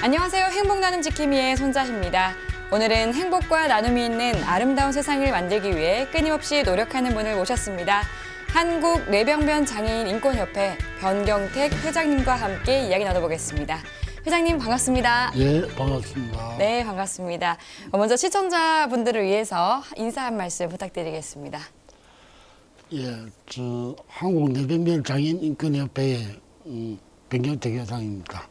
안녕하세요. 행복 나눔 지킴이의 손자희입니다. 오늘은 행복과 나눔이 있는 아름다운 세상을 만들기 위해 끊임없이 노력하는 분을 모셨습니다. 한국 뇌병변 장애인 인권협회 변경택 회장님과 함께 이야기 나눠보겠습니다. 회장님 반갑습니다. 예, 반갑습니다. 네, 반갑습니다. 먼저 시청자분들을 위해서 인사 한 말씀 부탁드리겠습니다. 예, 저 한국 뇌병변 장애인 인권협회의 변경택 회장입니다.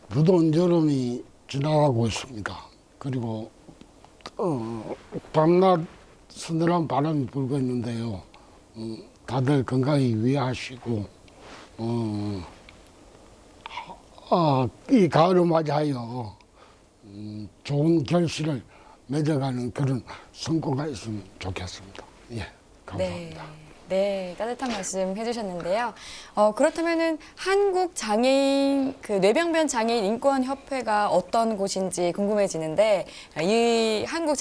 무더운 여름이 지나가고 있습니다. 그리고 밤낮 서늘한 바람이 불고 있는데요. 다들 건강히 유의하시고 이 가을을 맞이하여 좋은 결실을 맺어가는 그런 성과가 있으면 좋겠습니다. 예, 감사합니다. 네, 따뜻한 말씀 해주셨는데요. 그렇다면은 한국 장애인 뇌병변 장애인 인권협회가 어떤 곳인지 궁금해지는데 이 한국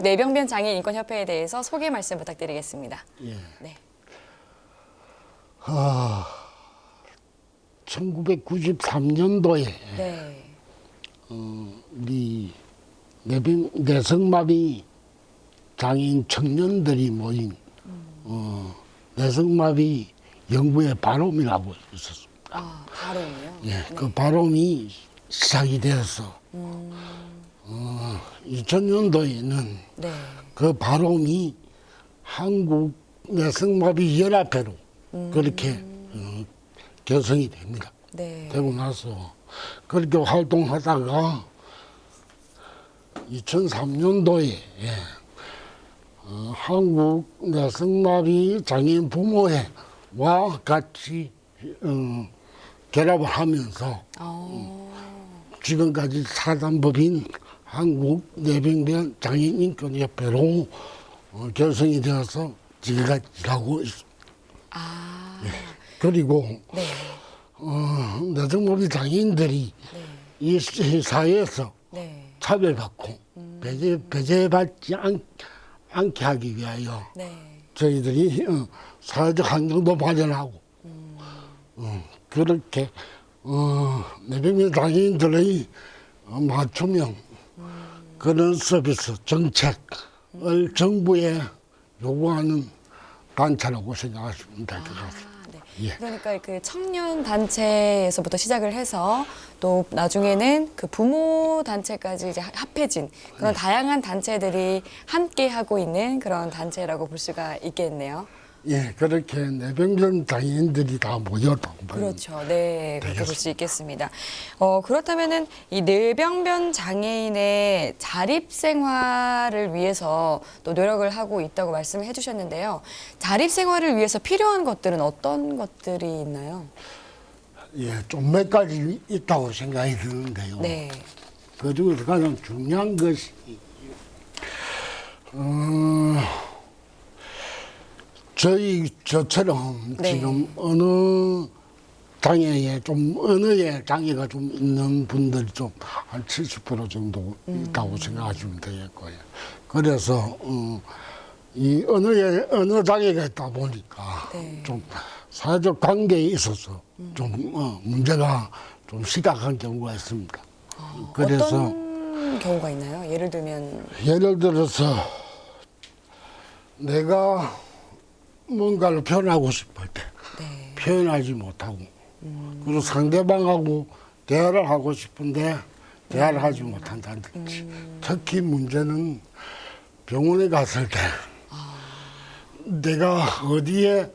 뇌병변 장애인 인권협회에 대해서 소개 말씀 부탁드리겠습니다. 예. 네. 1993년도에 네. 우리 뇌성마비 장애인 청년들이 모인 뇌성마비 연구의 바람이라고 있었습니다. 바람이요? 예, 네. 그 바람이 시작이 되어서 2000년도에는 네. 그 바람이 한국 뇌성마비 연합회로 그렇게 결성이 됩니다. 네. 되고 나서 그렇게 활동하다가 2003년도에 한국 뇌성마비 장애인 부모회와 같이 결합을 하면서 지금까지 사단법인 한국 뇌병변 장애인 인권협회로 결성이 되어서 지금까지 일하고 있습니다. 예. 그리고 네. 뇌성마비 장애인들이 이 사회에서 네. 차별받고 배제받지 않게 하기 위하여 네. 저희들이 사회적 환경도 마련하고 그렇게 뇌병변 장애인들의 맞춤형 그런 서비스 정책을 정부에 요구하는 단체라고 생각하시면 될 것 같습니다. 네. 예. 그러니까 그 청년 단체에서부터 시작을 해서 또 나중에는 그 부모 단체까지 이제 합해진 그런 다양한 단체들이 함께 하고 있는 그런 단체라고 볼 수가 있겠네요. 예, 그렇게 뇌병변 장애인들이 다 모였다. 그렇죠. 네, 그렇게 볼 수 있겠습니다. 그렇다면은 이 뇌병변 장애인의 자립 생활을 위해서 또 노력을 하고 있다고 말씀을 해주셨는데요. 자립 생활을 위해서 필요한 것들은 어떤 것들이 있나요? 예, 좀 몇 가지 있다고 생각이 드는데요. 네. 그 중에서 가장 중요한 것이 저처럼 네. 지금 어느 장애가 좀 있는 분들이 좀 한 70% 정도 있다고 생각하시면 되겠고요. 그래서 이 언어 장애가 있다 보니까 네. 좀 사회적 관계에 있어서 좀 문제가 좀 심각한 경우가 있습니다. 그래서 어떤 경우가 있나요? 예를 들면 예를 들어서 내가 뭔가를 표현하고 싶을 때 네. 표현하지 못하고 그리고 상대방하고 대화를 하고 싶은데 대화를 하지 못한다든지 특히 문제는 병원에 갔을 때 내가 어디에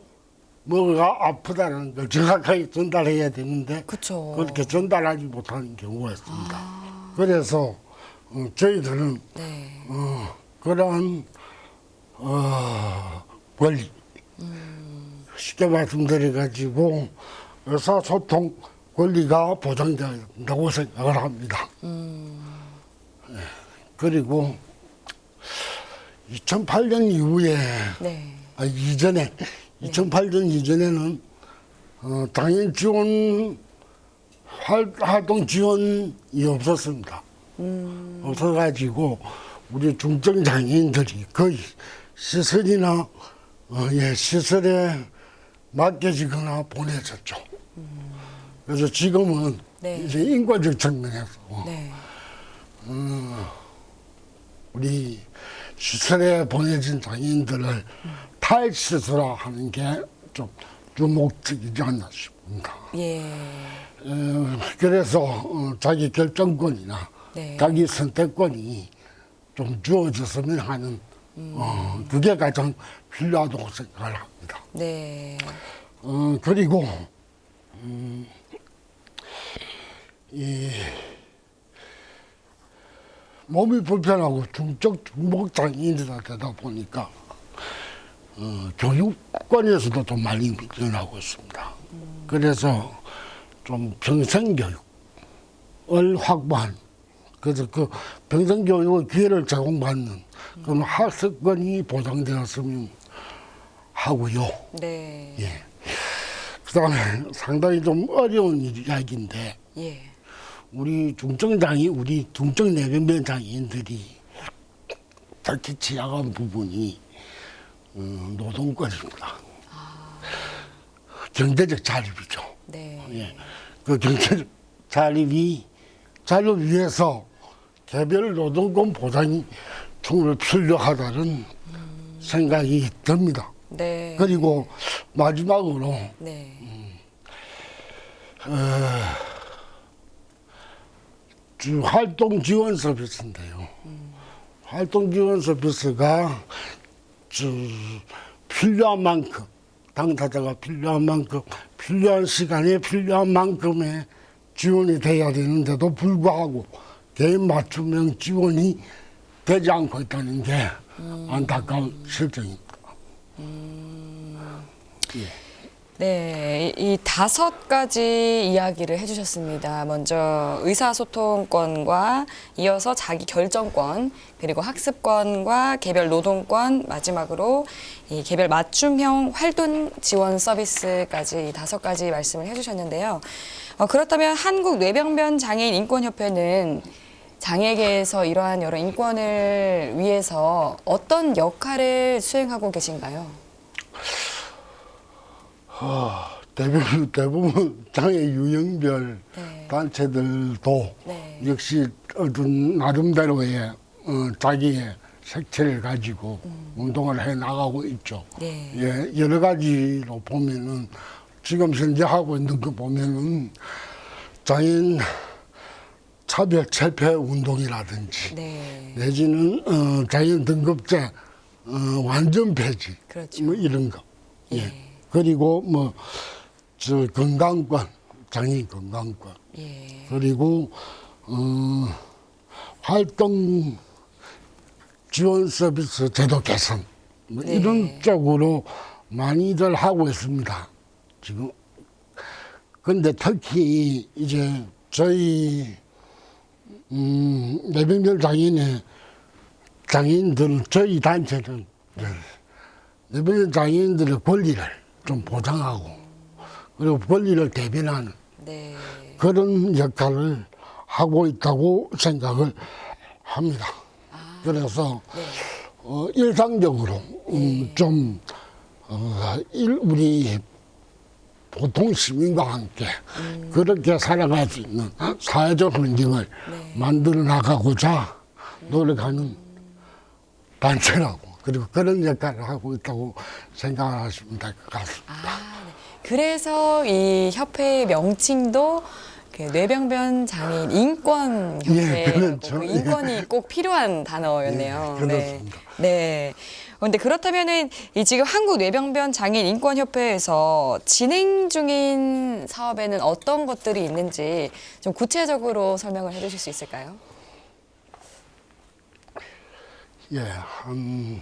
뭐가 아프다는 걸 정확하게 전달해야 되는데 그쵸. 그렇게 전달하지 못하는 경우가 있습니다. 그래서 저희들은 네. 그러한 권리 쉽게 말씀드려가지고 의사소통 권리가 보장되어야 된다고 생각을 합니다. 예. 그리고 2008년 이후에 네. 이전에 2008년 이전에는 장애인 지원 활동 지원이 없었습니다. 없어가지고 우리 중증 장애인들이 거의 시설이나 시설에 맡겨지거나 보내졌죠. 그래서 지금은 네. 이제 인권적 측면에서 네. 우리 시설에 보내진 장애인들을 탈시설화하는 게 좀 주목적이지 않나 싶습니다. 예. 그래서 자기 결정권이나 네. 자기 선택권이 좀 주어졌으면 하는 그게 가장 필요하다고 생각을 합니다. 네. 그리고 이 몸이 불편하고 중증 중복 장애인이라 되다 보니까 교육권에서도 좀 많이 밀려나고 있습니다. 그래서 좀 평생교육을 확보한, 그래서 그 평생교육의 기회를 제공받는 그런 학습권이 보장되었으면 하고요. 네. 예. 그다음에 상당히 좀 어려운 이야기인데 예. 우리 중증 내병변 장애인들이 특히 취약한 부분이 노동권입니다. 경제적 자립이죠. 네. 예. 그 경제적 자립 위해서 개별 노동권 보장이 정말 필요하다는 생각이 듭니다. 네. 그리고 마지막으로 네. 활동 지원 서비스인데요. 활동 지원 서비스가 필요한 만큼, 당사자가 필요한 만큼, 필요한 시간에 필요한 만큼의 지원이 돼야 되는데도 불구하고 개인 맞춤형 지원이 되지 않고 있다는 게 안타까운 실정입니다. 예. 네, 이 5가지 이야기를 해주셨습니다. 먼저 의사소통권과 이어서 자기 결정권, 그리고 학습권과 개별 노동권, 마지막으로 이 개별 맞춤형 활동 지원 서비스까지 이 5가지 말씀을 해주셨는데요. 그렇다면 한국뇌병변 장애인 인권협회는 장애계에서 이러한 여러 인권을 위해서 어떤 역할을 수행하고 계신가요? 대부분 장애 유형별 네. 단체들도 네. 역시 어떤 나름대로의 자기의 색채를 가지고 운동을 해 나가고 있죠. 네. 예, 여러 가지로 보면은 지금 현재 하고 있는 거 보면은 장애인 차별 철폐 운동이라든지 네. 내지는 장애인 등급제 완전 폐지 그렇죠. 뭐 이런 거. 예. 예. 그리고 저 건강권, 장애인 건강권. 예. 그리고 활동 지원 서비스 제도 개선 뭐 네. 이런 쪽으로 많이들 하고 있습니다. 지금. 근데 특히 이제 저희 내병별 장애인들 저희 단체는 내병별 장애인들의 권리를 좀 보장하고 그리고 권리를 대변하는 네. 그런 역할을 하고 있다고 생각을 합니다. 그래서 네. 일상적으로 우리 보통 시민과 함께 그렇게 살아갈 수 있는 사회적 환경을 만들어 나가고자 노력하는 단체라고 그리고 그런 역할을 하고 있다고 생각하시면 될 것 같습니다. 네. 그래서 이 협회의 명칭도 그 뇌병변 장애인 인권 협회라고 예, 그렇죠. 그 인권이 꼭 필요한 단어였네요. 예, 그렇습니다. 네. 그런데 그렇다면은 이 지금 한국 뇌병변 장애인 인권 협회에서 진행 중인 사업에는 어떤 것들이 있는지 좀 구체적으로 설명을 해주실 수 있을까요? 예, 한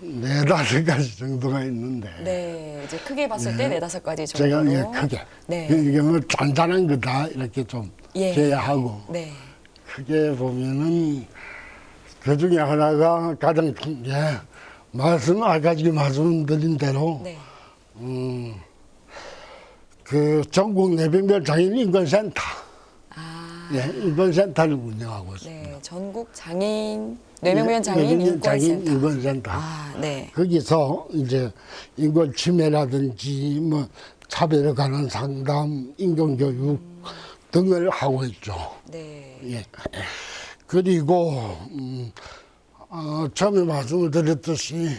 4-5가지 정도가 있는데 네, 이제 크게 봤을 때 4-5가지 제가 정도로. 크게 네. 이게 뭐 잔잔한 거다 이렇게 좀 예. 제외하고 네. 크게 보면은 그 중에 하나가 가장 큰 게 아까 지금 말씀드린 대로 네. 그 전국 내병별 장애인 인권센터 아, 예, 인권센터를 운영하고 있습니다. 네, 전국 장애인 뇌병변 장애인 뇌병변 장애인 인권센터. 인권센터. 아, 네. 거기서 이제 인권 침해라든지 뭐 차별에 관한 상담, 인권 교육 등을 하고 있죠. 네. 예. 그리고 처음에 말씀을 드렸듯이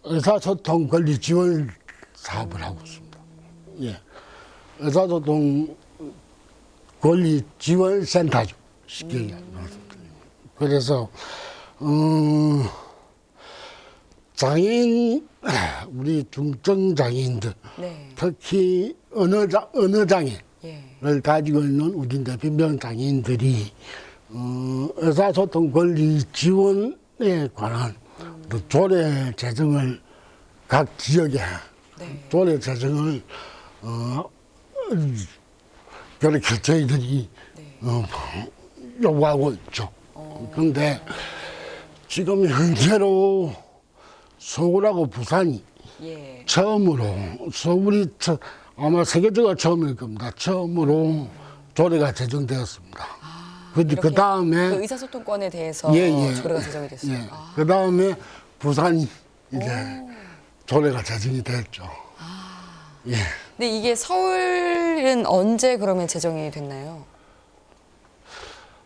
의사소통 권리 지원 사업을 하고 있습니다. 예. 의사소통 권리 지원 센터죠. 쉽게 말씀드리면. 그래서 장애인 우리 중증 장애인들 네. 특히 언어 장애를 예. 가지고 있는 우리 뇌병변 장애인들이 의사소통 권리 지원에 관한 또 조례 제정을 각 지역에 네. 조례 제정을 그렇게 저희들이 요구하고 있죠. 그런데 지금 현재로 서울하고 부산이 예. 처음으로 서울이 아마 세계적으로 처음일 겁니다. 처음으로 조례가 제정되었습니다. 그 이렇게 다음에 그 의사소통권에 대해서 조례가 제정이 됐어요. 예. 그 다음에 부산이 이제 조례가 제정이 됐죠. 예. 근데 이게 서울은 언제 그러면 제정이 됐나요?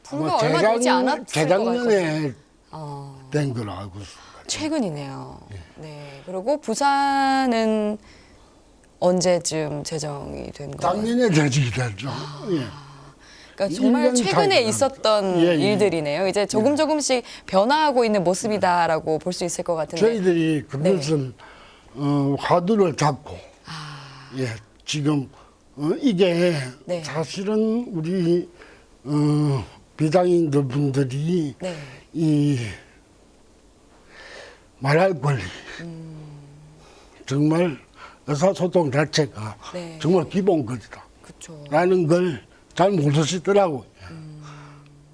불과 얼마 되지 않았을 것 같거든요. 재작년에 어, 된 걸로 알고 있습니다. 최근이네요. 네. 그리고 부산은 언제쯤 제정이 된 거예요? 작년에 제정이 됐죠. 예. 그러니까 정말 1년 최근에 차이가 있었던 예, 예. 일들이네요. 이제 조금씩 변화하고 있는 모습이다라고 볼 수 있을 것 같은데. 저희들이 그것을 화두를 잡고 예, 지금 이게 네. 사실은 우리 비장애인들 분들이 네. 이 말할 권리 정말 의사소통 자체가 네. 정말 기본 권리다 그렇죠. 라는 걸 잘 모르시더라고요.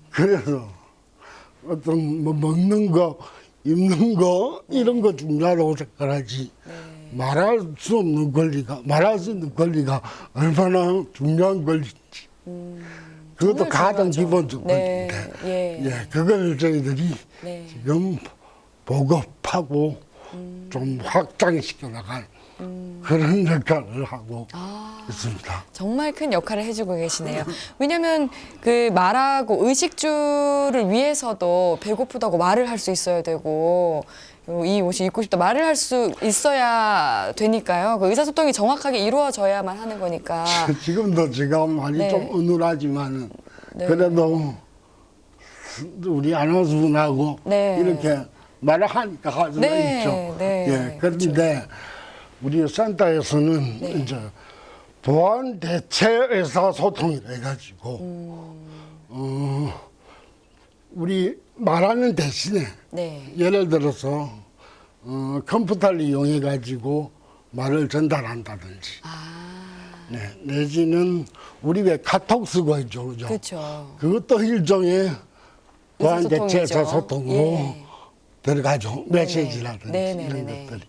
그래서 어떤 뭐 먹는 거 입는 거 이런 거 중요하다고 생각하지 말할 수 없는 권리가 말할 수 있는 권리가 얼마나 중요한 권리인지 그것도 정말 가장 중요하죠. 기본적 네. 권리인데 예. 예, 그걸 저희들이 네. 지금 보급하고 좀 확장시켜 나갈 그런 역할을 하고 있습니다. 정말 큰 역할을 해주고 계시네요. 왜냐하면 그 말하고 의식주를 위해서도 배고프다고 말을 할 수 있어야 되고 이 옷이 입고 싶다 말을 할 수 있어야 되니까요. 그 의사소통이 정확하게 이루어져야만 하는 거니까. 지금도 제가 많이 네. 좀 어눌하지만은 네. 그래도 우리 아나운서분하고 네. 이렇게 말을 하니까 할 수가 네, 있죠. 네, 예, 그런데 우리 센터에서는 네. 이제 보안 대체 의사소통이라 해가지고 우리 말하는 대신에 네. 예를 들어서 컴퓨터를 이용해 가지고 말을 전달한다든지 네, 내지는 우리 왜 카톡 쓰고 있죠, 그죠? 그렇죠. 그것도 일종의 보안 대체 의사소통이죠. 의사소통으로 예. 들어가죠. 메시지라든지 네네네네. 이런 것들이.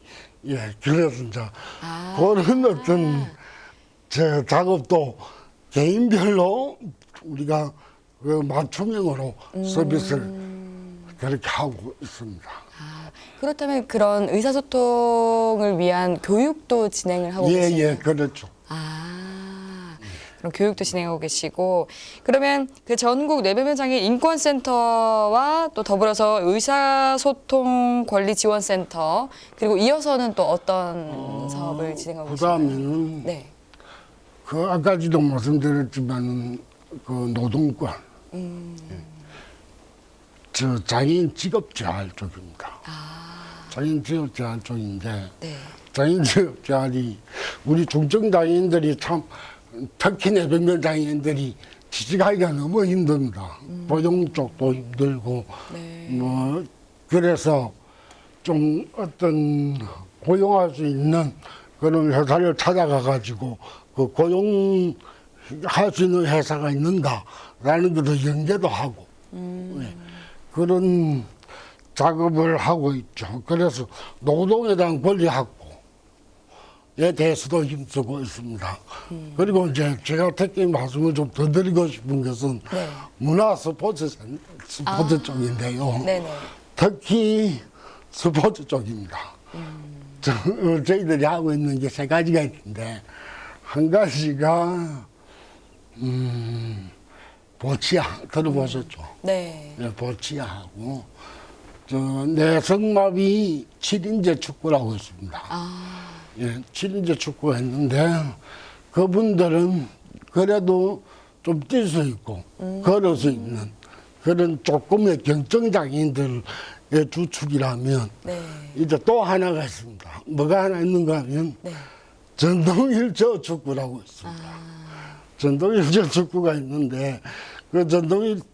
예, 그래서 이제 아. 그런 어떤 저 작업도 개인별로 우리가 그 맞춤형으로 서비스를 그렇게 하고 있습니다. 아, 그렇다면 그런 의사소통을 위한 교육도 진행을 하고 예, 계시나요? 예, 그렇죠. 그럼 교육도 진행하고 계시고 그러면 그 전국 뇌병변 장애인 인권센터와 또 더불어서 의사소통 권리 지원센터 그리고 이어서는 또 어떤 사업을 진행하고 그 계시나요? 다음에는 네. 그 아까지도 말씀드렸지만 그 노동권, 저 장애인 직업 재활 쪽입니다. 장애인 직업 재활 쪽인데 네. 장애인 직업 재활이 우리 중증 장애인들이 참 특히 뇌병변 장애인들이 취직하기가 너무 힘듭니다. 고용 쪽도 힘들고 네. 뭐 그래서 좀 어떤 고용할 수 있는 그런 회사를 찾아가 가지고 그 고용할 수 있는 회사가 있는가라는 것도 연계도 하고 예. 그런 작업을 하고 있죠. 그래서 노동에 대한 권리 확보 대해서도 힘쓰고 있습니다. 그리고 이제 제가 특히 말씀을 좀 더 드리고 싶은 것은 네. 문화 스포츠 쪽인데요. 네네. 특히 스포츠 쪽입니다. 저희들이 하고 있는 게 세 가지가 있는데, 한 가지가 보치아 들어보셨죠? 네. 네, 보치아하고 내성마비 7인제 축구라고 있습니다. 예, 7인제 축구 했는데 그분들은 그래도 좀 뛸 수 있고 걸을 수 있는 그런 조금의 경증장애인들의 주축이라면 네. 이제 또 하나가 있습니다. 뭐가 하나 있는가 하면 네. 전동휠체어 축구라고 있습니다. 전동휠체어 축구가 있는데 그 전동휠체어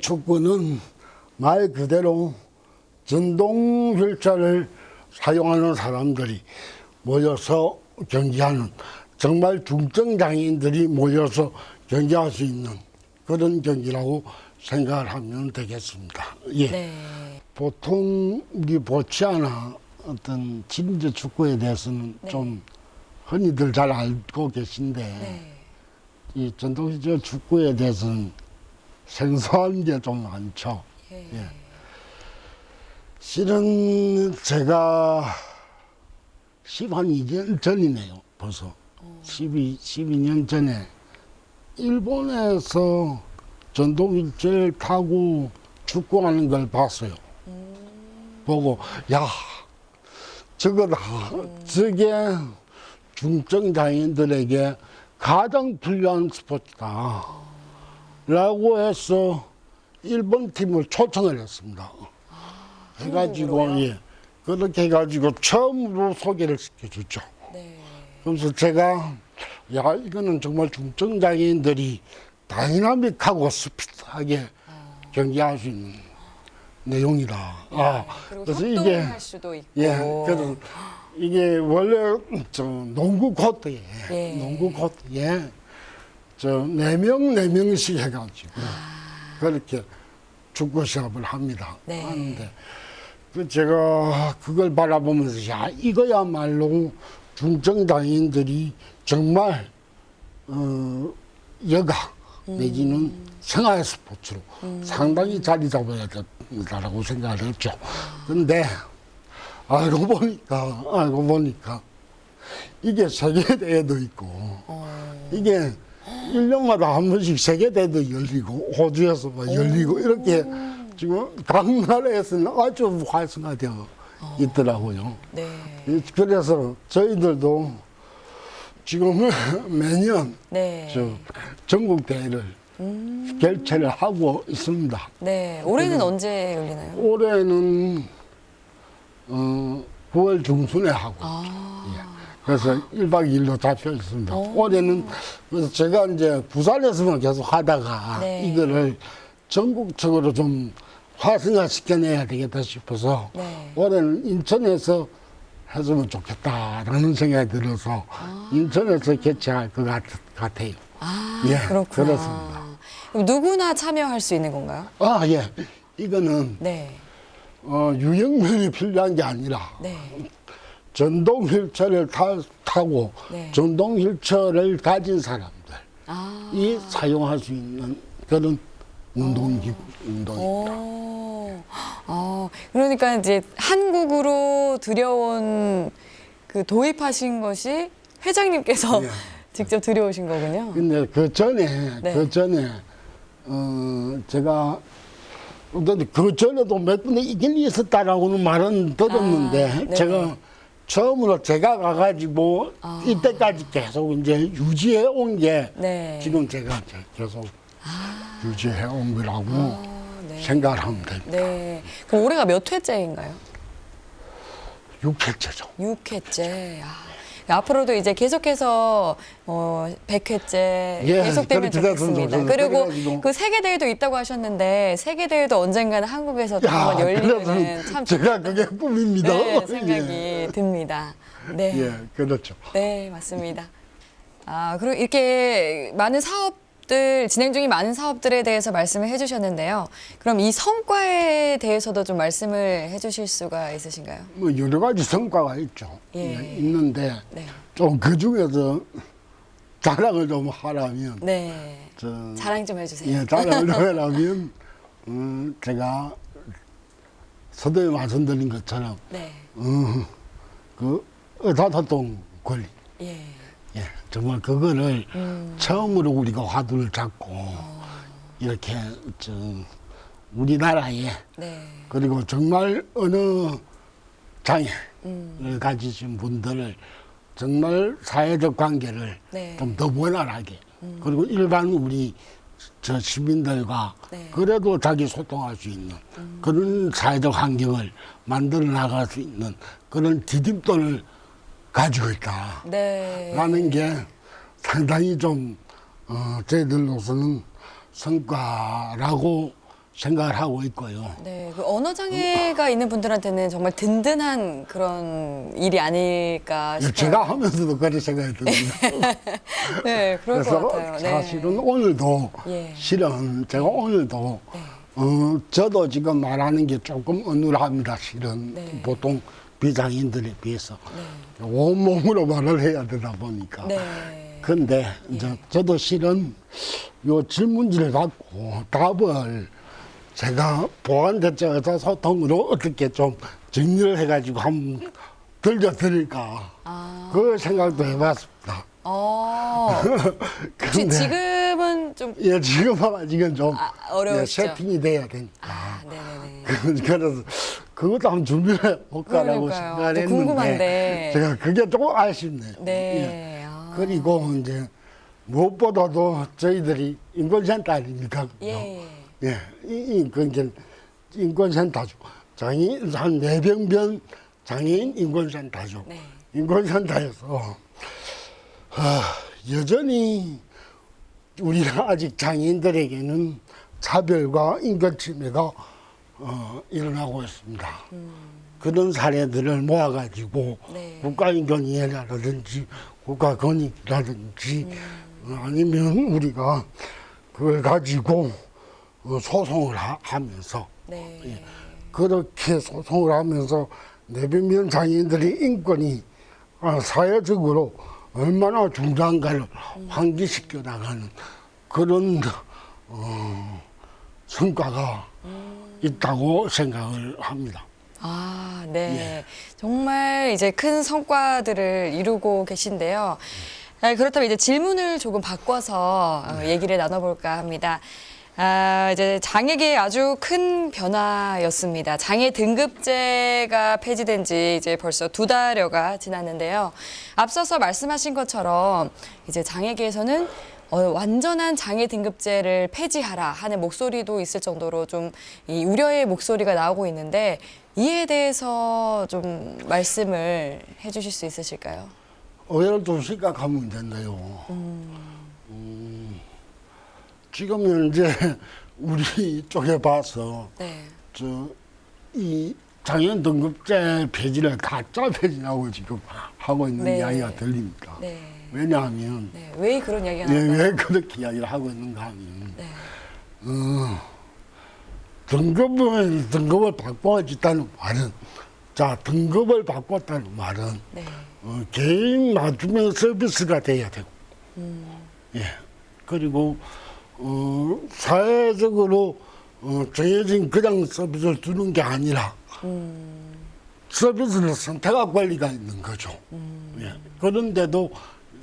축구는 말 그대로 전동 휠체어를 사용하는 사람들이 모여서 경기하는, 정말 중증장애인들이 모여서 경기할 수 있는 그런 경기라고 생각을 하면 되겠습니다. 예. 네. 보통 우리 보치아나 어떤 진저 축구에 대해서는 네. 좀 흔히들 잘 알고 계신데 네. 이 전동 휠체어 축구에 대해서는 생소한 게 좀 많죠. 예. 예. 실은 제가 12년 전이네요, 벌써. 12년 전에 일본에서 전동 휠체어를 타고 축구하는 걸 봤어요. 보고, 야, 저거다. 저게 중증장애인들에게 가장 필요한 스포츠다. 라고 해서 일본 팀을 초청을 했습니다. 해가지고, 예. 그렇게 해가지고 처음으로 소개를 시켜줬죠. 네. 그래서 제가, 야, 이거는 정말 중증장애인들이 다이나믹하고 스피드하게 경기할 수 있는 내용이다. 그리고 그래서 협동할 수도 있고. 예, 그래서 이게 원래 저 농구 코트에, 예. 농구 코트에 저 4명씩 해가지고 그렇게 축구 시합을 합니다. 네. 하는데 그 제가 그걸 바라보면서 야, 이거야말로 중증장애인들이 정말 여가 내지는 생활 스포츠로 상당히 자리 잡아야 된다라고 생각을 했죠. 근데 알고 보니까 이게 세계대회도 있고 이게 1년마다 한 번씩 세계대회도 열리고 호주에서 막 열리고 이렇게 지금 각 나라에서는 아주 활성화되어 있더라고요. 네. 그래서 저희들도 지금은 매년 네. 저 전국 대회를 개최를 하고 있습니다. 네. 올해는 언제 열리나요? 올해는 9월 중순에 하고 예. 그래서 1박 2일로 잡혀 있습니다. 올해는 그래서 제가 이제 부산에서만 계속 하다가 네. 이거를 전국적으로 좀 활성화 시켜내야 되겠다 싶어서 네. 올해는 인천에서 했으면 좋겠다라는 생각이 들어서 인천에서 개최할 것 같아요. 예, 그렇구나. 그렇습니다. 그럼 누구나 참여할 수 있는 건가요? 예. 이거는 네. 유형면이 필요한 게 아니라 네. 전동 휠체어를 타고 네. 전동 휠체어를 가진 사람들이 아. 사용할 수 있는 그런 운동입니다. 그러니까 이제 한국으로 들여온 그 도입하신 것이 회장님께서 예. 직접 들여오신 거군요. 근데 그 전에 네. 제가 근데 그 전에도 몇 군데 이길 있었다라고는 말은 들었는데 네. 제가 처음으로 제가 가가지고 이때까지 계속 이제 유지해 온 게 네. 지금 제가 계속 유지해 온 거라고 네. 생각을 하면 됩니다. 네. 그럼 올해가 몇 회째인가요? 6회째죠. 6회째. 앞으로도 이제 계속해서 100회째 예, 계속되면 그렇게 됐으면 좋겠습니다. 좋겠어요. 그리고 그래가지고. 그 세계대회도 있다고 하셨는데 세계대회도 언젠가는 한국에서도 한번 열리면 참 제가 그게 꿈입니다. 네, 생각이 듭니다. 네. 예, 그렇죠. 네, 맞습니다. 그리고 이렇게 많은 사업 사업들, 진행 중인 많은 사업들에 대해서 말씀을 해주셨는데요. 그럼 이 성과에 대해서도 좀 말씀을 해주실 수가 있으신가요? 뭐 여러 가지 성과가 있죠. 예. 예, 있는데 네. 좀 그 중에서 자랑을 좀 하라면 네. 자랑 좀 해주세요. 예, 자랑을 좀 하라면 제가 서두에 말씀드린 것처럼 네. 그 의사소통 권리 예. 예, 정말 그거를 처음으로 우리가 화두를 잡고 이렇게 우리나라에 네. 그리고 정말 어느 장애를 가지신 분들을 정말 사회적 관계를 네. 좀 더 원활하게 그리고 일반 우리 저 시민들과 네. 그래도 자기 소통할 수 있는 그런 사회적 환경을 만들어 나갈 수 있는 그런 디딤돌을 가지고 있다. 네. 라는 게 상당히 좀 저희들로서는 성과라고 생각을 하고 있고요. 네, 그 언어 장애가 있는 분들한테는 정말 든든한 그런 일이 아닐까 싶어요. 제가 하면서도 그런 생각이 듭니다. 네, 그럴 것 그래서 같아요. 네. 사실은 오늘도 예. 실은 제가 오늘도 저도 지금 말하는 게 조금 어눌합니다. 실은 네. 보통 비장애인들에 비해서 네. 온몸으로 말을 해야 되다 보니까. 네. 근데 이제 저도 실은 요 질문지를 갖고 답을 제가 보완대책 의사소통으로 어떻게 좀 정리를 해가지고 한번 들려드릴까 그 생각도 해봤습니다. 혹시 지금은 좀 예, 지금 아직은 좀 어려우시죠? 예, 세팅이 돼야 되니까. 네네네. 그래서 그것도 한번 준비를 해볼까라고 그러니까요. 생각을 또 했는데 궁금한데. 제가 그게 조금 아쉽네요. 네. 예. 그리고 이제 무엇보다도 저희들이 인권센터 아닙니까? 예. 예, 그러니까 인권센터죠. 장애인 한 4병변 장애인 인권센터죠. 네. 인권센터에서 여전히 우리가 아직 장애인들에게는 차별과 인권 침해가 일어나고 있습니다. 그런 사례들을 모아가지고 네. 국가인권위원회라든지 국가권익이라든지 아니면 우리가 그걸 가지고 소송을 하면서 네. 예, 그렇게 소송을 하면서 내변면 장애인들의 인권이 사회적으로 얼마나 중요한가를 환기시켜 나가는 그런 성과가 있다고 생각을 합니다. 아, 네. 정말 이제 큰 성과들을 이루고 계신데요. 그렇다면 이제 질문을 조금 바꿔서 얘기를 나눠볼까 합니다. 이제 장애계의 아주 큰 변화였습니다. 장애 등급제가 폐지된 지 이제 벌써 2달여가 지났는데요. 앞서서 말씀하신 것처럼 이제 장애계에서는 완전한 장애 등급제를 폐지하라 하는 목소리도 있을 정도로 좀 이 우려의 목소리가 나오고 있는데 이에 대해서 좀 말씀을 해주실 수 있으실까요? 오히려 좀 심각한 문제인데요. 지금 현재 우리 쪽에 봐서 네. 이 장애인 등급제 폐지를 가짜 폐지라고 지금 하고 있는 네. 이야기가 들립니다. 네. 왜냐하면 네. 왜 그런 이야기가 예, 나올까요? 왜 그렇게 이야기를 하고 있는가 하면 네. 등급을 바꿔줬다는 말은 등급을 바꿨다는 말은 네. 개인 맞춤형 서비스가 돼야 되고 예 그리고 사회적으로 정해진 그냥 서비스를 주는 게 아니라 서비스를 선택할 권리가 있는 거죠. 예. 그런데도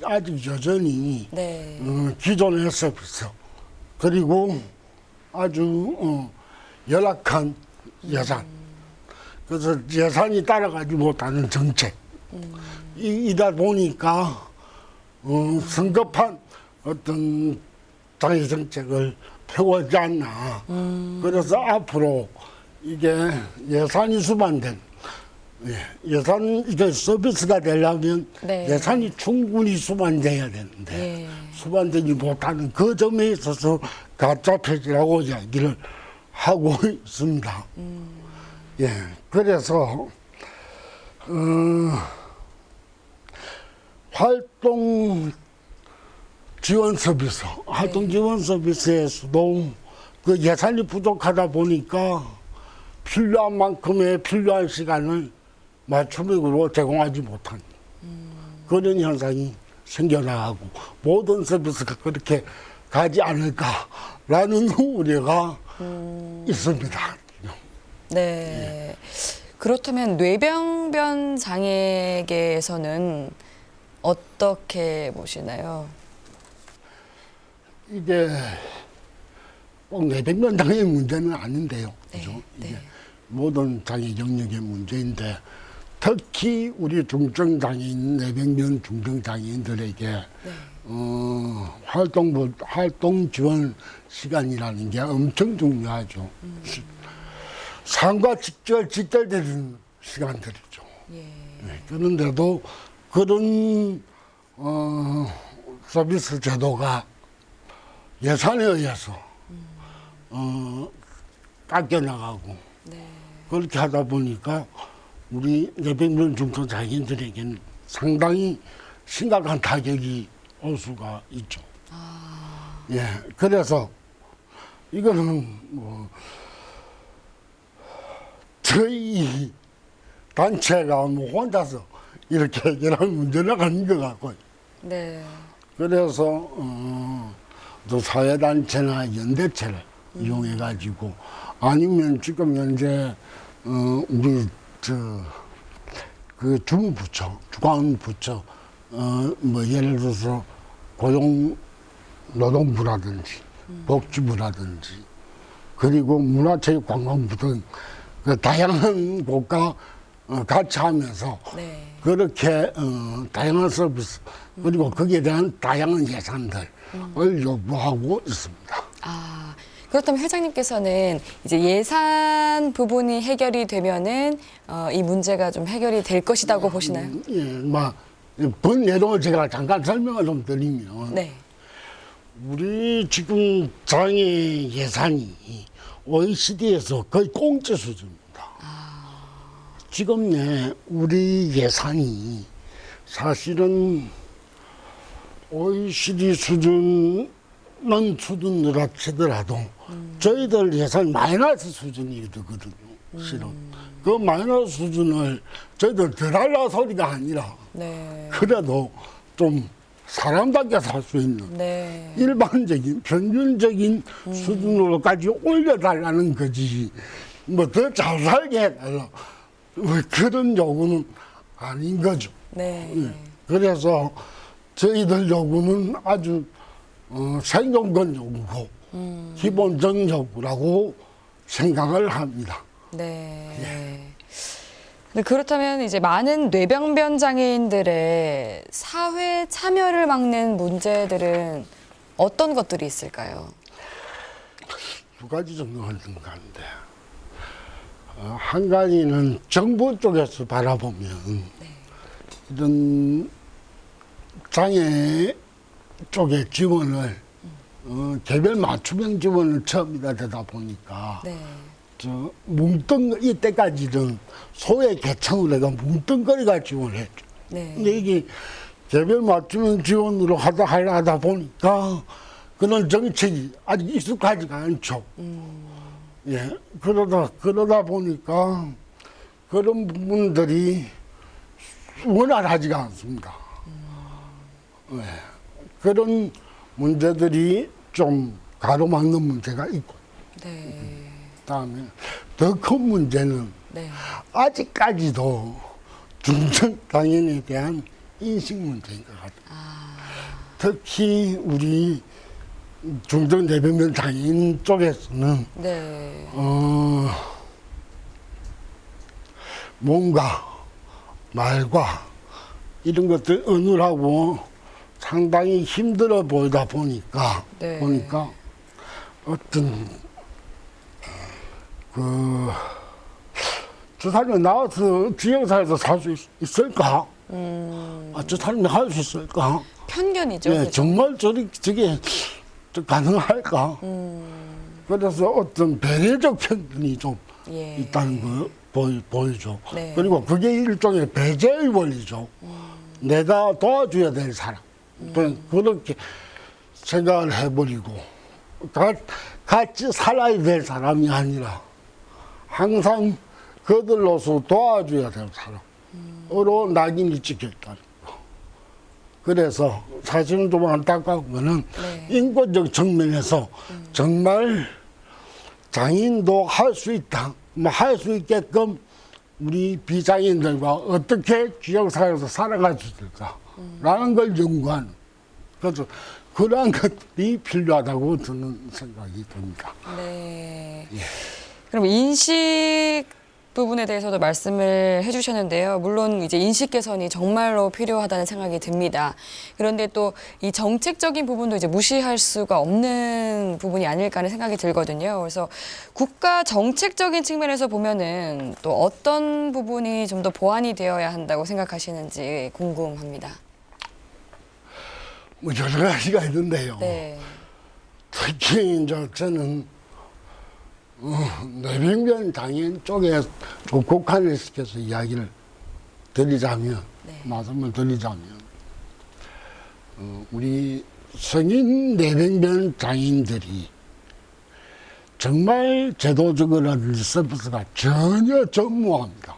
아직 여전히 네. 기존의 서비스 그리고 아주 열악한 예산 그래서 예산이 따라가지 못하는 정책 이다 보니까 성급한 어떤 장애 정책을 펴고있지 않나. 그래서 앞으로 이게 예산이 수반된 예산 이게 서비스가 되려면 네. 예산이 충분히 수반돼야 되는데 예. 수반되지 못하는 그 점에 있어서 가짜 폐지라고 이야기를 하고 있습니다. 예, 그래서 활동 지원 서비스, 활동 지원 서비스에서도 그 예산이 부족하다 보니까 필요한 만큼의 필요한 시간을 맞춤형으로 제공하지 못한 그런 현상이 생겨나가고 모든 서비스가 그렇게 가지 않을까라는 우려가 있습니다. 네. 그렇다면 뇌병변 장애계에서는 어떻게 보시나요? 이게 꼭 뇌병변 장애 문제는 아닌데요. 네, 그죠? 네. 이게 모든 장애 영역의 문제인데 특히 우리 중증장애인, 뇌병변 중증장애인들에게 네. 활동 지원 시간이라는 게 엄청 중요하죠. 삶과 직결되는 시간들이죠. 예. 네, 그런데도 그런 서비스 제도가 예산에 의해서 깎여나가고 네. 그렇게 하다 보니까 우리 뇌병변 중증 장애인들에게는 상당히 심각한 타격이 올 수가 있죠. 예, 그래서 이거는 뭐 저희 단체가 뭐 혼자서 이렇게 해결할 문제는 아닌 것 같고요. 네. 그래서 또 사회단체나 연대체를 이용해가지고 아니면 지금 현재 우리 그 주무부처, 주관부처 뭐 예를 들어서 고용노동부라든지 복지부라든지 그리고 문화체육관광부 등 그 다양한 곳과 같이 하면서 네. 그렇게 다양한 서비스 그리고 거기에 대한 다양한 예산들을 요구하고 있습니다. 아, 그렇다면 회장님께서는 이제 예산 부분이 해결이 되면은 이 문제가 좀 해결이 될 것이라고 보시나요? 예, 번예로 제가 잠깐 설명을 좀 드리면 네. 우리 지금 장애 예산이 OECD에서 거의 공짜 수준입니다. 지금 우리 예산이 사실은 OECD 수준은 수준으로 치더라도 저희들 예산이 마이너스 수준이거든요. 실은 그 마이너스 수준을 저희들 덜 하려 소리가 아니라 네. 그래도 좀 사람답게 살 수 있는 네. 일반적인 평균적인 수준으로까지 올려달라는 거지 뭐 더 잘 살게 해달라 뭐 그런 요구는 아닌 거죠. 네. 예. 그래서 저희들 요구는 아주 생존권 요구고 기본적 요구라고 생각을 합니다. 네. 네, 그렇다면 이제 많은 뇌병변 장애인들의 사회 참여를 막는 문제들은 어떤 것들이 있을까요? 두 가지 정도가 있는 것 같은데 한 가지는 정부 쪽에서 바라보면 이런 장애 쪽의 지원을 개별 맞춤형 지원을 처음이다 되다 보니까 네. 이때까지는 소외 계층으로 해서 뭉뚱거리가 지원했죠. 네. 근데 이게 개별 맞춤형 지원으로 하다 보니까 그런 정책이 아직 익숙하지가 않죠. 예, 그러다 보니까 그런 부분들이 원활하지가 않습니다. 예, 그런 문제들이 좀 가로막는 문제가 있고, 네. 그다음에 더 큰 문제는 네. 아직까지도 중증 장애인에 대한 인식 문제인 것 같아요. 특히 우리 중증 뇌병변 장애인 쪽에서는 네. 몸과 말과 이런 것들 은우라고 상당히 힘들어 보이다 보니까 네. 어떤 저 사람이 나와서 지역사회에서 살 수 있을까? 저 사람이 할 수 있을까? 편견이죠. 네, 그죠? 정말 저게 가능할까? 그래서 어떤 배려적 편견이 좀 예. 있다는 거 보이죠. 네. 그리고 그게 일종의 배제의 원리죠. 내가 도와줘야 될 사람. 그렇게 생각을 해버리고 같이 살아야 될 사람이 아니라 항상 그들로서 도와줘야 될 사람으로 낙인이 찍혔다. 그래서 사실은 좀 안타까운 거는 네. 인권적 측면에서 정말 장애인도 할 수 있다, 할 수 있게끔 우리 비장애인들과 어떻게 지역사회에서 살아갈 수 있을까라는 걸 연구하는, 그래서 그러한 것들이 필요하다고 저는 생각이 듭니다. 네. 예. 그럼 인식 부분에 대해서도 말씀을 해주셨는데요. 물론 이제 인식 개선이 정말로 필요하다는 생각이 듭니다. 그런데 또 이 정책적인 부분도 이제 무시할 수가 없는 부분이 아닐까 하는 생각이 들거든요. 그래서 국가 정책적인 측면에서 보면은 또 어떤 부분이 좀 더 보완이 되어야 한다고 생각하시는지 궁금합니다. 뭐 여러 가지가 있는데요. 네. 특히 이제 저는 뇌병변 장애인 쪽에 좀 국한을 시켜서 이야기를 드리자면, 네. 말씀을 드리자면, 우리 성인 뇌병변 장애인들이 정말 제도적이라든지 서비스가 전혀 전무합니다.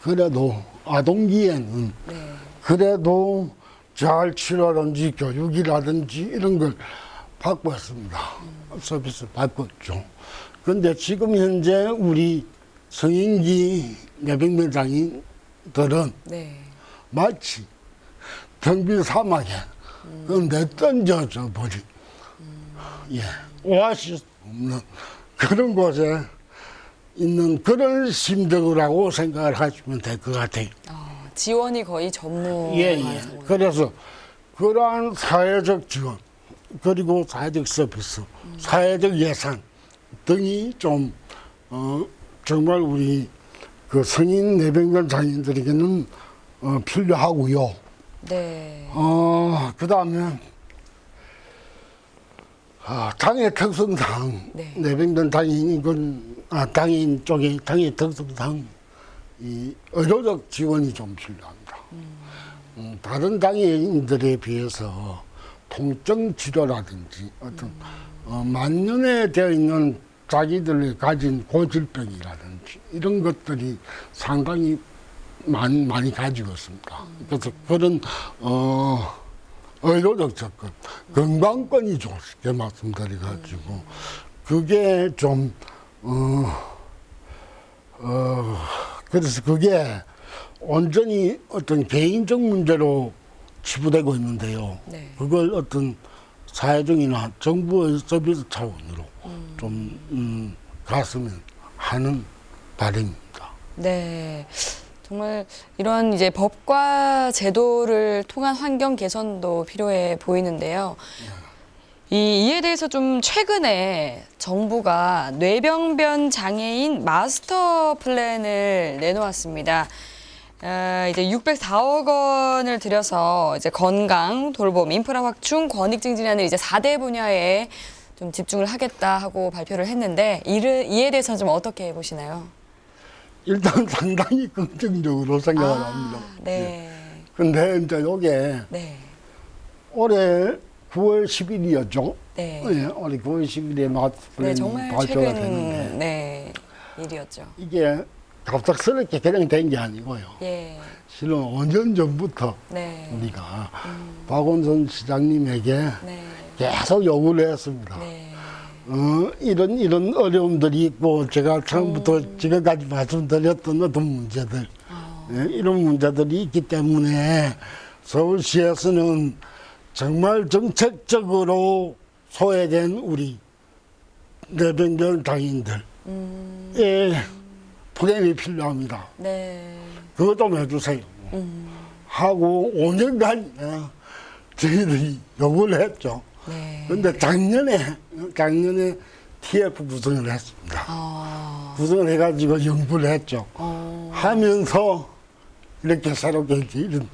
그래도 아동기에는 네. 그래도 재활치료라든지 교육이라든지 이런 걸 받고 있습니다. 서비스 받고 있죠. 그런데 지금 현재 우리 성인기 뇌병변 장애인들은 네. 마치 텅빈 사막에 내던져져 버린 예, 오아시스 없는 그런 곳에 있는 그런 심정이라고 생각을 하시면 될 것 같아요. 지원이 거의 전무한 예. 상황. 그래서 그러한 사회적 지원, 그리고 사회적 서비스, 사회적 예산 등이 좀 정말 우리 그 성인 뇌병변 장애인들에게는 필요하고요. 네. 그다음에 장애 특성상 네. 뇌병변 장애인 쪽에 장애 특성상 이 의료적 지원이 좀 필요합니다. 다른 장애인들에 비해서 통증 치료라든지 어떤 만년에 되어 있는 자기들이 가진 고질병이라든지 이런 것들이 상당히 많이 가지고 있습니다. 그래서 그런 의료적 접근, 건강권이 좋게 말씀드려가지고 그게 좀 그래서 그게 온전히 어떤 개인적 문제로 치부되고 있는데요. 네. 그걸 어떤 사회적이나 정부의 서비스 차원으로 좀 갔으면 하는 바람입니다. 네. 정말 이런 이제 법과 제도를 통한 환경 개선도 필요해 보이는데요. 이에 대해서 좀 최근에 정부가 뇌병변 장애인 마스터 플랜을 내놓았습니다. 이제 604억 원을 들여서 이제 건강, 돌봄, 인프라 확충, 권익 증진하는 이제 4대 분야에 좀 집중을 하겠다 하고 발표를 했는데 이에 대해서는 좀 어떻게 보시나요? 일단 상당히 긍정적으로 생각을 합니다. 네. 근데 이제 요게 네. 올해 9월 10일이었죠. 네. 네, 올해 9월 10일에 마스터 네, 플랜이 정말 발표가 최근 됐는데 네, 일이었죠. 이게 갑작스럽게 그냥 된 게 아니고요. 예. 실은 5년 전부터 네. 우리가 박원순 시장님에게 네. 계속 요구를 했습니다. 네. 이런 어려움들이 있고 제가 처음부터 지금까지 말씀드렸던 어떤 문제들 이런 문제들이 있기 때문에 서울시에서는 정말 정책적으로 소외된 우리 뇌병변 장애인들의 프레임이 필요합니다. 네. 그것 좀 해주세요. 하고 5년간 저희들이 요구를 했죠. 네. 그런데 작년에 TF 구성을 했습니다. 구성을 해가지고 연구를 했죠. 하면서 이렇게 새롭게 이런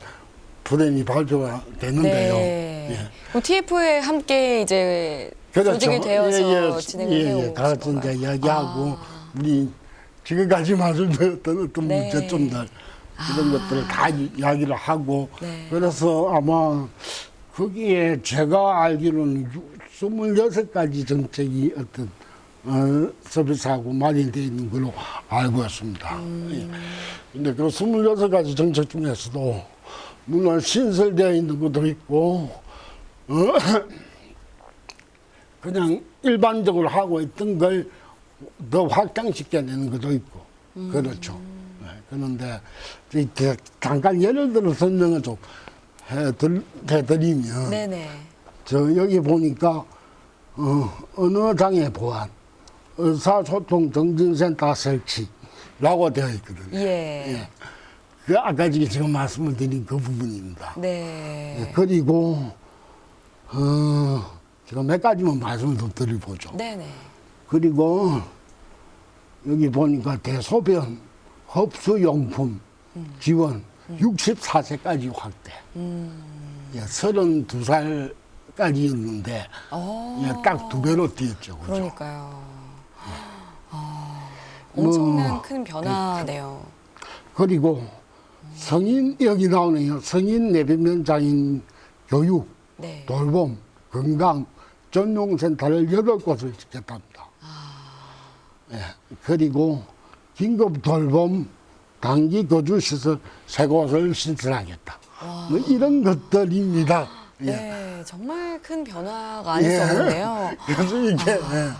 프레임이 발표가 됐는데요. 네. 예. 그럼 TF에 함께 이제 그렇죠. 조직이 되어서 진행을 해오신 다 같이 건가요? 이제 이야기하고 우리 지금까지 말씀드렸던 어떤 네. 문제점들 이런 것들을 다 이야기를 하고 네. 그래서 아마 거기에 제가 알기로는 26가지 정책이 어떤 서비스하고 마련되어 있는 걸로 알고 있습니다. 예. 근데 그 26가지 정책 중에서도 물론 신설되어 있는 것도 있고 그냥 일반적으로 하고 있던 걸 더 확장시켜내는 것도 있고 그렇죠. 네, 그런데 잠깐 예를 들어 설명을 좀 해드리면 네네. 저 여기 보니까 언어장애 보완, 의사소통 정진센터 설치라고 되어 있거든요. 예. 예. 그 아까 지금 말씀을 드린 그 부분입니다. 네. 예, 그리고 제가 몇 가지만 말씀을 좀 드려보죠. 네네. 그리고 여기 보니까 대소변 흡수용품 지원 64세까지 확대. 예, 32살까지였는데 예, 딱 2배로 뛰었죠. 그죠? 그러니까요. 엄청난 뭐, 큰 변화네요. 그리고 성인 여기 나오네요. 성인 내변면 장애인 교육, 네. 돌봄, 건강 전용센터를 8곳을 짓겠답니다. 예, 그리고 긴급 돌봄 단기 거주시설 3곳을 신설하겠다. 뭐 이런 것들입니다. 예. 네, 정말 큰 변화가 아닐 수 예. 없는데요. 그래서 이게 예,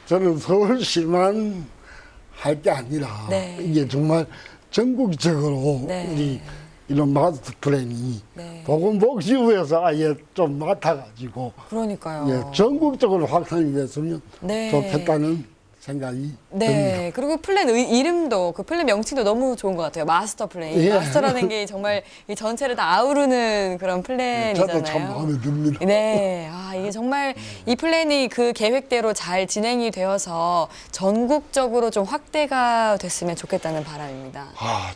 저는 서울시만 할 게 아니라 네. 이게 정말 전국적으로 네. 우리 이런 마스터 플랜이 네. 보건복지부에서 아예 좀 맡아가지고 그러니까요. 예, 전국적으로 확산이 됐으면 네. 좋겠다는 생각이 듭니다. 네, 그리고 플랜 이름도 그 플랜 명칭도 너무 좋은 것 같아요. 마스터 플랜. 예. 마스터라는 게 정말 이 전체를 다 아우르는 그런 플랜이잖아요. 저도 참 마음에 듭니다. 네, 이게 정말 이 플랜이 그 계획대로 잘 진행이 되어서 전국적으로 좀 확대가 됐으면 좋겠다는 바람입니다.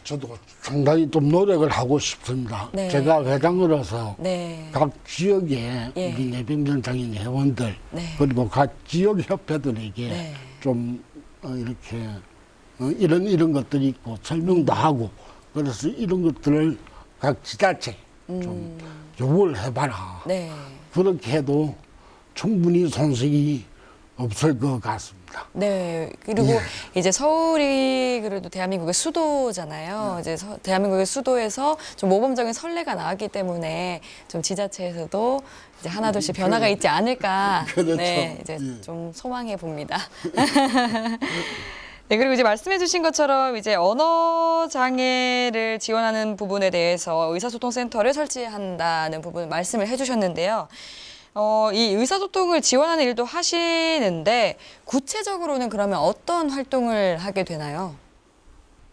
저도 상당히 좀 노력을 하고 싶습니다. 네. 제가 회장으로서 네, 각 지역에 예. 우리 내병전 장애인 회원들 네. 그리고 각 지역 협회들에게 네. 좀 이렇게 이런 것들이 있고 설명도 하고 그래서 이런 것들을 각 지자체 좀 요구를 해봐라. 네. 그렇게 해도 충분히 손색이 없을 것 같습니다. 네, 그리고 예. 이제 서울이 그래도 대한민국의 수도잖아요. 이제 대한민국의 수도에서 좀 모범적인 선례가 나왔기 때문에 좀 지자체에서도 이제 하나둘씩 변화가 있지 않을까. 그렇죠. 네, 이제 예. 좀 소망해 봅니다. 네, 그리고 이제 말씀해주신 것처럼 이제 언어 장애를 지원하는 부분에 대해서 의사소통센터를 설치한다는 부분 말씀을 해주셨는데요. 이 의사소통을 지원하는 일도 하시는데 구체적으로는 그러면 어떤 활동을 하게 되나요?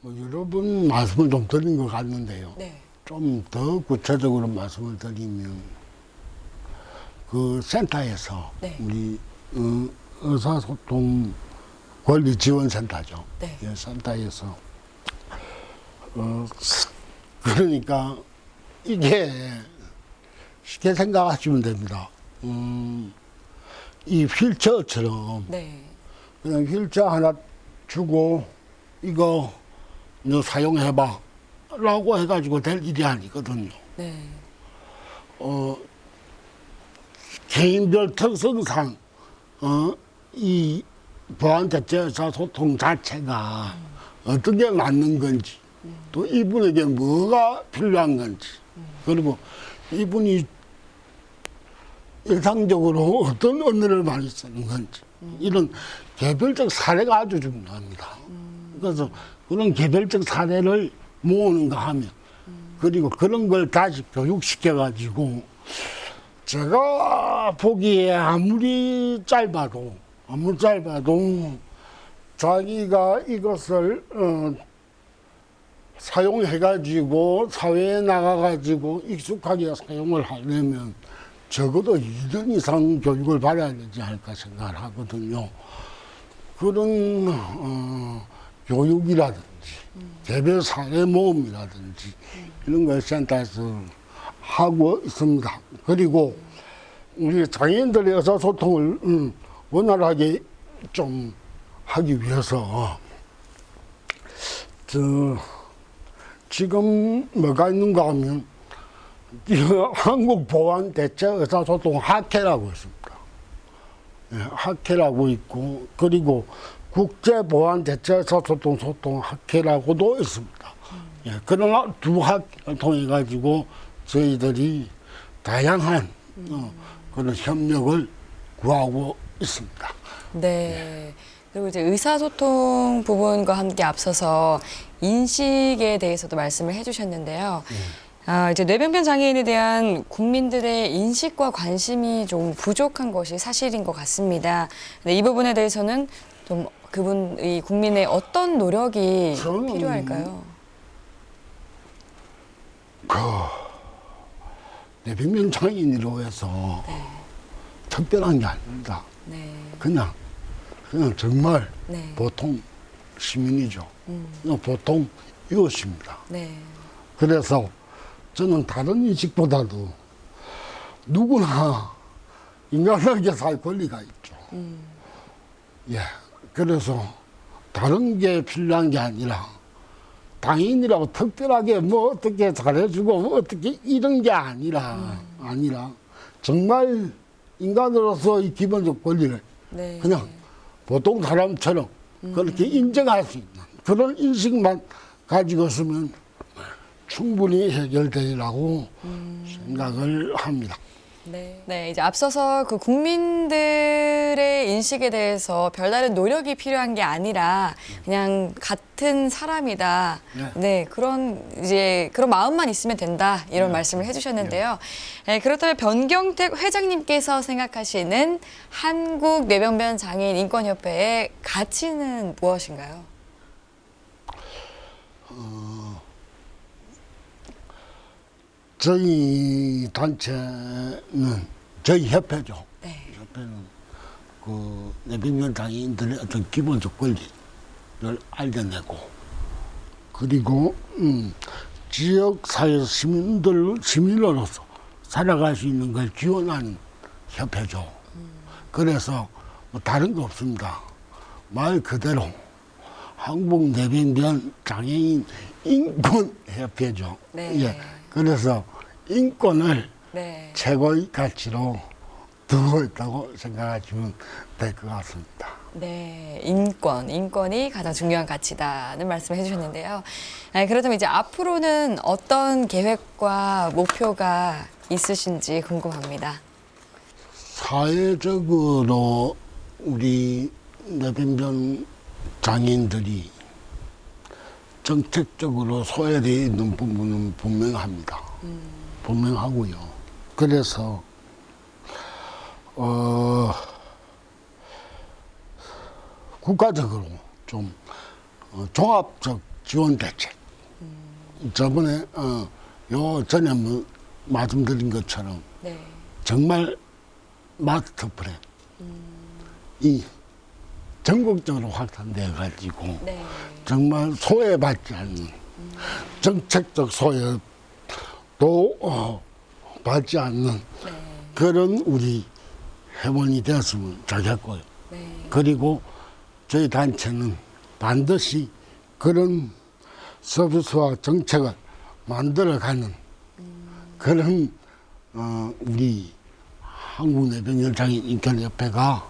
여러 번 말씀을 좀 드린 것 같는데요. 네. 좀 더 구체적으로 말씀을 드리면 그 센터에서 네. 우리 의사소통 권리지원센터죠. 네. 예, 센터에서 그러니까 이게 쉽게 생각하시면 됩니다. 이 휠체어처럼 네. 그냥 휠체어 하나 주고 이거 너 사용해봐 라고 해가지고 될 일이 아니거든요. 네. 개인별 특성상 이 보안대체의사소통 자체가 어떻게 맞는 건지 또 이분에게 뭐가 필요한 건지 그리고 이분이 일상적으로 어떤 언어를 많이 쓰는 건지 이런 개별적 사례가 아주 중요합니다. 그래서 그런 개별적 사례를 모으는가 하면 그리고 그런 걸 다시 교육시켜가지고 제가 보기에 아무리 짧아도 자기가 이것을 사용해가지고 사회에 나가가지고 익숙하게 사용을 하려면 적어도 2년 이상 교육을 받아야 되지 않을까 생각을 하거든요. 그런 교육이라든지 개별 사례 모음이라든지 이런 걸 센터에서 하고 있습니다. 그리고 우리 장애인들의 의사소통을 원활하게 좀 하기 위해서 지금 뭐가 있는가 하면 한국보안대체의사소통학회라고 있습니다. 예, 학회라고 있고, 그리고 국제보안대체의사소통학회라고도 있습니다. 예, 그러나 두 학회를 통해 가지고 저희들이 다양한 그런 협력을 구하고 있습니다. 네. 그리고 이제 의사소통 부분과 함께 앞서서 인식에 대해서도 말씀을 해주셨는데요. 이제 뇌병변 장애인에 대한 국민들의 인식과 관심이 좀 부족한 것이 사실인 것 같습니다. 네, 이 부분에 대해서는 좀 이 국민의 어떤 노력이 저는 필요할까요? 뇌병변 장애인으로 해서 특별한 게 아닙니다. 네. 그냥 정말 네. 보통 시민이죠. 그냥 보통 이웃입니다. 네. 그래서 저는 다른 인식보다도 누구나 인간에게 살 권리가 있죠. 예. 그래서 다른 게 필요한 게 아니라 당인이라고 특별하게 뭐 어떻게 잘해주고 뭐 어떻게 이런 게 아니라 정말 인간으로서 이 기본적 권리를 네. 그냥 보통 사람처럼 그렇게 인정할 수 있는 그런 인식만 가지고 있으면 충분히 해결되리라고 생각을 합니다. 네. 네, 이제 앞서서 그 국민들의 인식에 대해서 별다른 노력이 필요한 게 아니라 그냥 같은 사람이다. 네. 네, 그런 마음만 있으면 된다. 이런 말씀을 해주셨는데요. 네, 그렇다면 변경택 회장님께서 생각하시는 한국 뇌병변 장애인 인권협회의 가치는 무엇인가요? 저희 단체는 저희 협회죠. 네. 협회는 그 뇌병변 장애인들의 어떤 기본적 권리를 알려내고 그리고 지역 사회 시민으로서 살아갈 수 있는 걸 지원하는 협회죠. 그래서 뭐 다른 거 없습니다. 말 그대로 한국 뇌병변 장애인 인권협회죠. 네. 예. 그래서 인권을 네. 최고의 가치로 두고 있다고 생각하시면 될 것 같습니다. 네, 인권이 가장 중요한 가치다는 말씀을 해주셨는데요. 그렇다면 이제 앞으로는 어떤 계획과 목표가 있으신지 궁금합니다. 사회적으로 우리 뇌병변 장애인들이 정책적으로 소외되어 있는 부분은 분명합니다. 분명하고요. 그래서 국가적으로 좀 종합적 지원 대책. 저번에 요 전에 뭐 말씀드린 것처럼 네. 정말 마스터 플랜 이 전국적으로 확산되어 가지고 네. 정말 소외받지 않는 정책적 소외도 받지 않는 그런 우리 회원이 되었으면 좋겠고요. 네. 그리고 저희 단체는 반드시 그런 서비스와 정책을 만들어가는 그런 우리 한국뇌병변장애인 인권협회가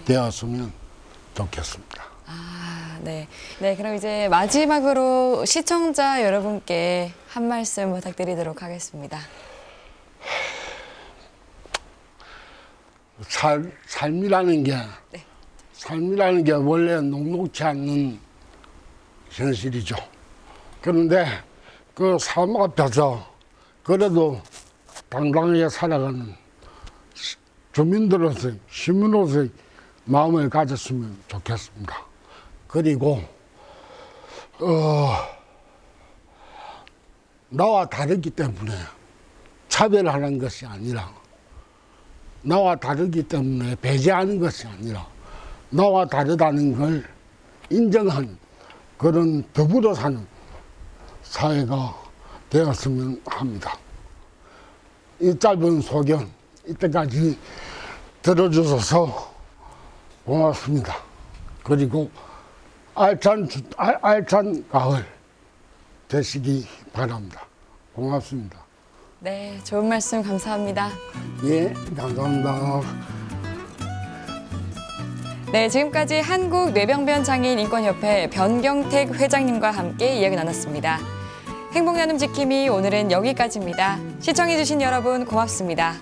되었으면 좋겠습니다. 네. 네, 그럼 이제 마지막으로 시청자 여러분께 한 말씀 부탁드리도록 하겠습니다. 삶이라는 게 네. 삶이라는 게 원래 녹록지 않는 현실이죠. 그런데 그 삶 앞에서 그래도 당당하게 살아가는 주민들로서의 시민으로서의 마음을 가졌으면 좋겠습니다. 그리고 나와 다르기 때문에 차별하는 것이 아니라 나와 다르기 때문에 배제하는 것이 아니라 나와 다르다는 걸 인정하는 그런 더불어 사는 사회가 되었으면 합니다. 이 짧은 소견 이때까지 들어주셔서 고맙습니다. 그리고 알찬 가을 되시기 바랍니다. 고맙습니다. 네, 좋은 말씀 감사합니다. 예, 감사합니다. 네, 지금까지 한국뇌병변장애인인권협회 변경택 회장님과 함께 이야기 나눴습니다. 행복 나눔 지킴이 오늘은 여기까지입니다. 시청해주신 여러분 고맙습니다.